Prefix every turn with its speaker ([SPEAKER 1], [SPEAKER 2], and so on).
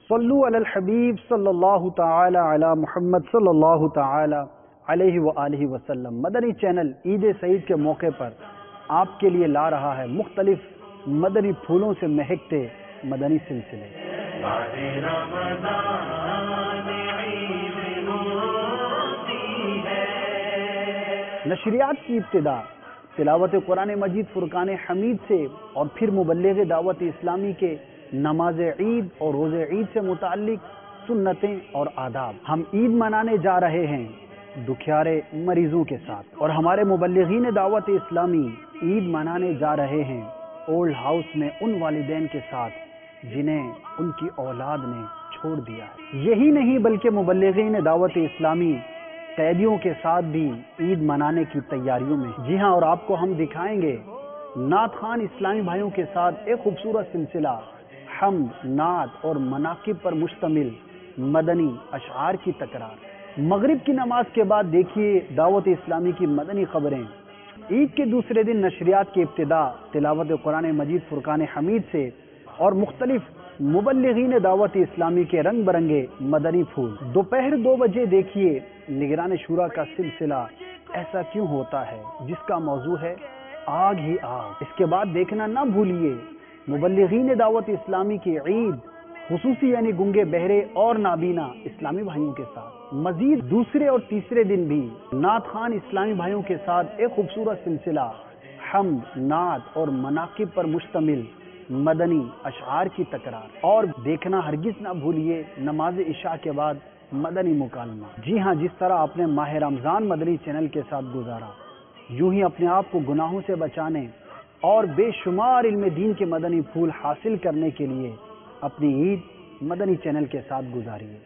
[SPEAKER 1] صلو علی الحبیب صلی اللہ تعالی علی محمد صلی اللہ تعالی علیہ وآلہ وسلم۔ مدنی چینل عید سعید کے موقع پر آپ کے لیے لا رہا ہے مختلف مدنی پھولوں سے مہکتے مدنی سلسلے۔ نشریات کی ابتدا تلاوت قرآن مجید فرقان حمید سے اور پھر مبلغ دعوت اسلامی کے نماز عید اور روز عید سے متعلق سنتیں اور آداب۔ ہم عید منانے جا رہے ہیں دکھیارے مریضوں کے ساتھ، اور ہمارے مبلغین دعوت اسلامی عید منانے جا رہے ہیں اولڈ ہاؤس میں ان والدین کے ساتھ جنہیں ان کی اولاد نے چھوڑ دیا ہے۔ یہی نہیں بلکہ مبلغین دعوت اسلامی قیدیوں کے ساتھ بھی عید منانے کی تیاریوں میں۔ جی ہاں، اور آپ کو ہم دکھائیں گے نعت خوان اسلامی بھائیوں کے ساتھ ایک خوبصورت سلسلہ حمد، نعت اور مناقب پر مشتمل مدنی اشعار کی تکرار۔ مغرب کی نماز کے بعد دیکھیے دعوت اسلامی کی مدنی خبریں۔ عید کے دوسرے دن نشریات کی ابتدا تلاوت قرآن مجید فرقان حمید سے اور مختلف مبلغین دعوت اسلامی کے رنگ برنگے مدنی پھول۔ دوپہر 2 بجے دیکھیے نگران شورا کا سلسلہ ایسا کیوں ہوتا ہے، جس کا موضوع ہے آگ ہی آگ۔ اس کے بعد دیکھنا نہ بھولیے مبلغین دعوت اسلامی کی عید خصوصی، یعنی گنگے بہرے اور نابینا اسلامی بھائیوں کے ساتھ۔ مزید دوسرے اور تیسرے دن بھی نعت خوان اسلامی بھائیوں کے ساتھ ایک خوبصورت سلسلہ حمد، نعت اور مناقب پر مشتمل مدنی اشعار کی تکرار۔ اور دیکھنا ہرگز نہ بھولیے نماز عشاء کے بعد مدنی مکالمہ۔ جی ہاں، جس طرح آپ نے ماہ رمضان مدنی چینل کے ساتھ گزارا، یوں ہی اپنے آپ کو گناہوں سے بچانے اور بے شمار علم دین کے مدنی پھول حاصل کرنے کے لیے اپنی عید مدنی چینل کے ساتھ گزاریے۔